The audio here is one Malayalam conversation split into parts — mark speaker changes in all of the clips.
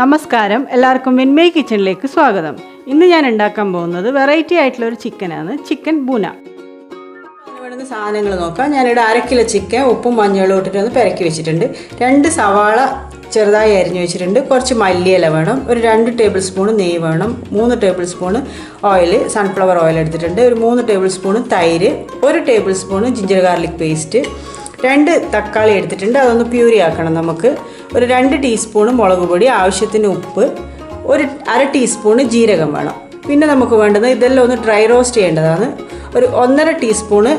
Speaker 1: നമസ്കാരം, എല്ലാവർക്കും വിൻമയ് കിച്ചണിലേക്ക് സ്വാഗതം. ഇന്ന് ഞാൻ ഉണ്ടാക്കാൻ പോകുന്നത് വെറൈറ്റി ആയിട്ടുള്ള ഒരു ചിക്കനാണ്, ചിക്കൻ ബൂന. വേണ്ടുന്ന സാധനങ്ങൾ നോക്കാം. ഞാനിവിടെ 1/2 കിലോ ചിക്കൻ ഉപ്പും മഞ്ഞളും ഇട്ടിട്ട് ഒന്ന് പെരക്കി വെച്ചിട്ടുണ്ട്. 2 സവാള ചെറുതായി അരിഞ്ഞു വെച്ചിട്ടുണ്ട്. കുറച്ച് മല്ലിയില വേണം. ഒരു 2 ടേബിൾ സ്പൂൺ നെയ്യ് വേണം. 3 table spoon oil, sunflower oil എടുത്തിട്ടുണ്ട്. ഒരു 3 ടേബിൾ സ്പൂൺ തൈര്, 1 table spoon ginger garlic paste, 2 തക്കാളി എടുത്തിട്ടുണ്ട്. അതൊന്ന് പ്യൂരി ആക്കണം നമുക്ക്. ഒരു 2 ടീസ്പൂൺ മുളക് പൊടി, ആവശ്യത്തിന് ഉപ്പ്, ഒരു 1/2 ടീസ്പൂൺ ജീരകം വേണം. പിന്നെ നമുക്ക് വേണ്ടത് ഇതെല്ലാം ഒന്ന് ഡ്രൈ റോസ്റ്റ് ചെയ്യേണ്ടതാണ്. ഒരു 1.5 ടീസ്പൂണ്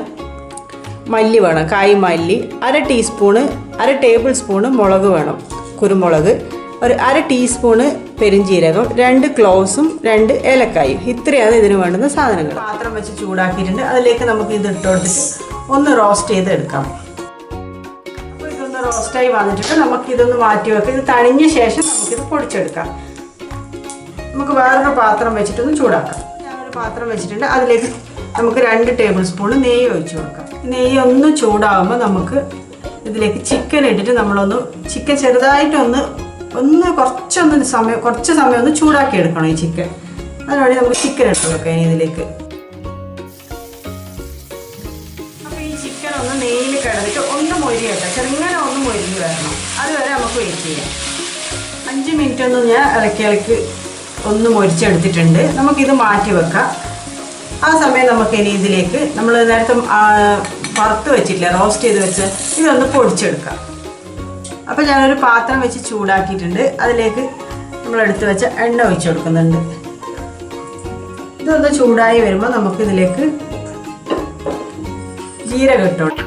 Speaker 1: മല്ലി വേണം, കായ് മല്ലി, 1/2 ടേബിൾ സ്പൂണ് മുളക് വേണം, കുരുമുളക്, ഒരു 1/2 ടീസ്പൂണ് പെരിഞ്ജീരകം, 2 ക്ലോവ്സും 2 ഏലക്കായും. ഇത്രയാണ് ഇതിന് വേണ്ടുന്ന സാധനങ്ങൾ. പാത്രം വെച്ച് ചൂടാക്കിയിട്ടുണ്ട്. അതിലേക്ക് നമുക്ക് ഇത് ഇട്ട് കൊടുത്തിട്ട് ഒന്ന് റോസ്റ്റ് ചെയ്ത് എടുക്കാം. റോസ്റ്റായി വന്നിട്ട് നമുക്ക് ഇതൊന്ന് മാറ്റി വെക്കാം. ഇത് തണിഞ്ഞ ശേഷം നമുക്കിത് പൊടിച്ചെടുക്കാം. നമുക്ക് വേറൊരു പാത്രം വെച്ചിട്ടൊന്ന് ചൂടാക്കാം. ഞാനൊരു പാത്രം വെച്ചിട്ടുണ്ട്. അതിലേക്ക് നമുക്ക് 2 ടേബിൾ സ്പൂൺ നെയ്യ് ഒഴിച്ച് കൊടുക്കാം. നെയ്യ് ഒന്ന് ചൂടാകുമ്പോൾ നമുക്ക് ഇതിലേക്ക് ചിക്കൻ ഇട്ടിട്ട് ചിക്കൻ ചെറുതായിട്ടൊന്ന് കുറച്ച് സമയം ഒന്ന് ചൂടാക്കി എടുക്കണം ഈ ചിക്കൻ. അതിനുവേണ്ടി നമുക്ക് ചിക്കൻ ഇട്ട് കൊടുക്കാം ഇതിലേക്ക്. ചിക്കൻ ഒന്ന് നെയ്യിൽ കിടന്നിട്ട് ഒന്ന് മൊരിയട്ടെ, ചെറുങ്ങനെ ഒന്ന് മൊരിഞ്ഞ് വരണം. അതുവരെ നമുക്ക് വെയിറ്റ് ചെയ്യാം. 5 മിനിറ്റ് ഒന്ന് ഞാൻ ഇളക്കി ഒന്ന് മൊരിച്ചെടുത്തിട്ടുണ്ട്. നമുക്കിത് മാറ്റി വെക്കാം. ആ സമയം നമുക്ക് ഇനി ഇതിലേക്ക് നമ്മൾ നേരത്തെ വറുത്ത് വെച്ചിട്ടില്ല, റോസ്റ്റ് ചെയ്ത് വെച്ച് ഇതൊന്ന് പൊടിച്ചെടുക്കാം. അപ്പോൾ ഞാനൊരു പാത്രം വെച്ച് ചൂടാക്കിയിട്ടുണ്ട്. അതിലേക്ക് നമ്മളെടുത്ത് വെച്ച എണ്ണ ഒഴിച്ച് കൊടുക്കുന്നുണ്ട്. ഇതൊന്ന് ചൂടായി വരുമ്പോൾ നമുക്കിതിലേക്ക് ജീരകം ഇട്ടോളാം.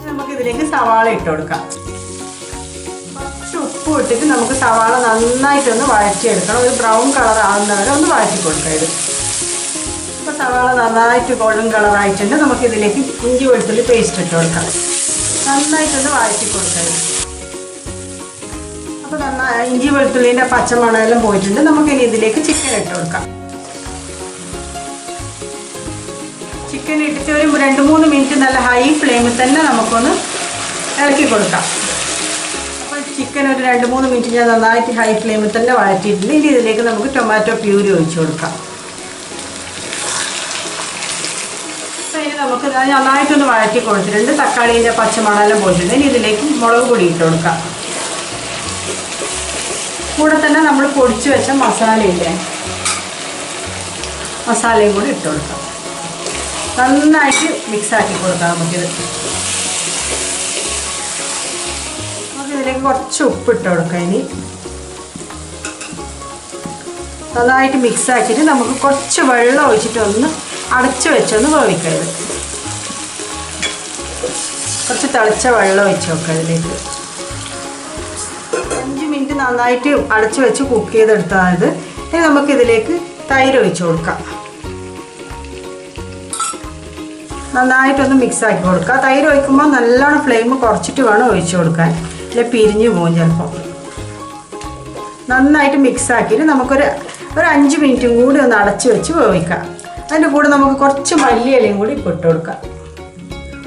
Speaker 1: നമുക്കിതിലേക്ക് സവാള ഇട്ട് കൊടുക്കാം. കുറച്ച് ഉപ്പ് ഇട്ടിട്ട് നമുക്ക് സവാള നന്നായിട്ടൊന്ന് വഴറ്റിയെടുക്കണം. ഒരു ബ്രൗൺ കളർ ആകുന്നവരെ ഒന്ന് വഴറ്റി കൊടുക്കാം. ഇത് ഇപ്പോൾ സവാള നന്നായിട്ട് ഗോൾഡൻ കളറായിട്ടുണ്ട്. നമുക്കിതിലേക്ക് ഇഞ്ചി വെളുത്തുള്ളി പേസ്റ്റ് ഇട്ട് കൊടുക്കാം. നന്നായിട്ടൊന്ന് വഴറ്റി കൊടുക്കാം. അപ്പോൾ നന്നായി ഇഞ്ചി വെളുത്തുള്ളിൻ്റെ പച്ചമണമെല്ലാം പോയിട്ടുണ്ട്. നമുക്കിനി ഇതിലേക്ക് ചിക്കൻ ഇട്ട് കൊടുക്കാം. ചിക്കൻ ഇട്ടിട്ട് ഒരു 2-3 മിനിറ്റ് നല്ല ഹൈ ഫ്ലെയിമിൽ തന്നെ നമുക്കൊന്ന് ഇളക്കി കൊടുക്കാം. അപ്പോൾ ചിക്കൻ ഒരു 2-3 മിനിറ്റ് ഞാൻ നന്നായിട്ട് ഹൈ ഫ്ലെയിമിൽ തന്നെ വഴറ്റിയിട്ടുണ്ട്. ഇനി ഇതിലേക്ക് നമുക്ക് ടൊമാറ്റോ പ്യൂരി ഒഴിച്ച് കൊടുക്കാം. അപ്പോൾ ഇനി നമുക്ക് നന്നായിട്ടൊന്ന് വഴറ്റി കൊടുത്തിട്ടുണ്ട്. തക്കാളീൻ്റെ പച്ചമണമെല്ലാം പോയിട്ടുണ്ട്. ഇനി ഇതിലേക്ക് മുളക് പൊടി ഇട്ട് കൊടുക്കാം. കൂടെ തന്നെ നമ്മൾ പൊടിച്ച് വെച്ച മസാലയും കൂടി ഇട്ട് കൊടുക്കാം. നന്നായിട്ട് മിക്സാക്കി കൊടുക്കാം. നമുക്കിതിലേക്ക് കുറച്ച് ഉപ്പിട്ട് കൊടുക്കാം. ഇനി നന്നായിട്ട് മിക്സാക്കിയിട്ട് നമുക്ക് കുറച്ച് വെള്ളം ഒഴിച്ചിട്ടൊന്ന് അടച്ച് വെച്ചൊന്ന് വേവിക്കാം. കുറച്ച് തിളച്ച വെള്ളം ഒഴിച്ച് വെക്കാം ഇതിലേക്ക്. 5 മിനിറ്റ് നന്നായിട്ട് അടച്ച് വെച്ച് കുക്ക് ചെയ്തെടുത്താൽ ഇനി നമുക്കിതിലേക്ക് തൈര് ഒഴിച്ച് കൊടുക്കാം. നന്നായിട്ടൊന്ന് മിക്സാക്കി കൊടുക്കുക. തൈര് ഒഴിക്കുമ്പോൾ നല്ലോണം ഫ്ലെയിം കുറച്ചിട്ട് വേണം ഒഴിച്ച് കൊടുക്കാൻ, ഇല്ല പിരിഞ്ഞ് പോകും ചിലപ്പോൾ. നന്നായിട്ട് മിക്സാക്കിയിട്ട് നമുക്കൊരു 5 മിനിറ്റും കൂടി ഒന്ന് അടച്ച് വെച്ച് വേവിക്കാം. അതിൻ്റെ കൂടെ നമുക്ക് കുറച്ച് മല്ലിയിലയും കൂടി ഇട്ട് കൊടുക്കാം.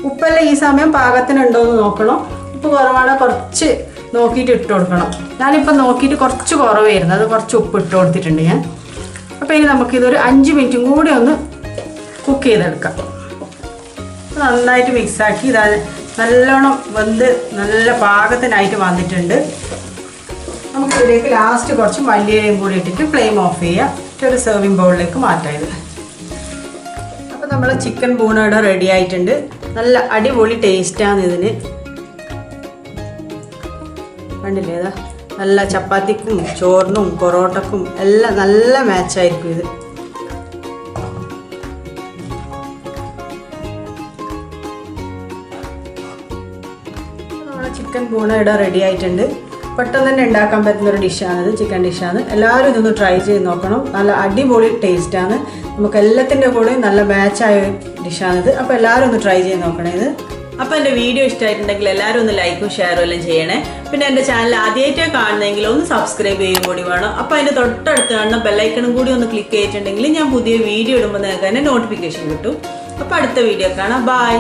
Speaker 1: ഉപ്പെല്ലാം ഈ സമയം പാകത്തിനുണ്ടോ എന്ന് നോക്കണം. ഉപ്പ് കുറവാണെങ്കിൽ കുറച്ച് നോക്കിയിട്ട് ഇട്ട് കൊടുക്കണം. ഞാനിപ്പോൾ നോക്കിയിട്ട് കുറച്ച് കുറവായിരുന്നു, അത് കുറച്ച് ഉപ്പ് ഇട്ട് കൊടുത്തിട്ടുണ്ട് ഞാൻ. അപ്പോൾ ഇനി നമുക്കിതൊരു 5 മിനിറ്റും കൂടി ഒന്ന് കുക്ക് ചെയ്തെടുക്കാം. നന്നായിട്ട് മിക്സാക്കി ഇതാ നല്ലോണം വെന്ത് നല്ല പാകത്തിനായിട്ട് വന്നിട്ടുണ്ട്. നമുക്കിതിലേക്ക് ലാസ്റ്റ് കുറച്ച് മല്ലിയിലയും കൂടി ഇട്ടിട്ട് ഫ്ലെയിം ഓഫ് ചെയ്യുക. ഒരു സെർവിങ് ബൗളിലേക്ക് മാറ്റാം ഇത്. അപ്പോൾ നമ്മൾ ചിക്കൻ ബൂണയുടെ റെഡി ആയിട്ടുണ്ട്. നല്ല അടിപൊളി ടേസ്റ്റാണ് ഇതിന്. കണ്ടില്ലേ, ഇതാ നല്ല ചപ്പാത്തിക്കും ചോറിനും പൊറോട്ടക്കും എല്ലാം നല്ല മാച്ചായിരിക്കും ഇത്. ചിക്കൻ ബൂണയുടെ റെഡി ആയിട്ടുണ്ട്. പെട്ടെന്ന് തന്നെ ഉണ്ടാക്കാൻ പറ്റുന്നൊരു ഡിഷാണിത്, ചിക്കൻ ഡിഷാണ്. എല്ലാവരും ഇതൊന്ന് ട്രൈ ചെയ്ത് നോക്കണം. നല്ല അടിപൊളി ടേസ്റ്റാണ്. നമുക്ക് എല്ലാത്തിൻ്റെ കൂടെ നല്ല മാച്ചായ ഡിഷാണിത്. അപ്പോൾ എല്ലാവരും ഒന്ന് ട്രൈ ചെയ്ത് നോക്കണേ ഇത്. അപ്പോൾ എൻ്റെ വീഡിയോ ഇഷ്ടമായിട്ടുണ്ടെങ്കിൽ എല്ലാവരും ഒന്ന് ലൈക്കും ഷെയറും എല്ലാം ചെയ്യണേ. പിന്നെ എൻ്റെ ചാനൽ ആദ്യമായിട്ടാണ് കാണുന്നതെങ്കിൽ ഒന്ന് സബ്സ്ക്രൈബ് ചെയ്യുകയും കൂടി വേണം. അപ്പോൾ അതിൻ്റെ തൊട്ടടുത്ത് കാണുന്ന ബെല്ലൈക്കണും കൂടി ഒന്ന് ക്ലിക്ക് ചെയ്തിട്ടുണ്ടെങ്കിൽ ഞാൻ പുതിയ വീഡിയോ ഇടുമ്പോൾ നിങ്ങൾക്ക് തന്നെ നോട്ടിഫിക്കേഷൻ കിട്ടും. അപ്പോൾ അടുത്ത വീഡിയോ കാണാം. ബൈ.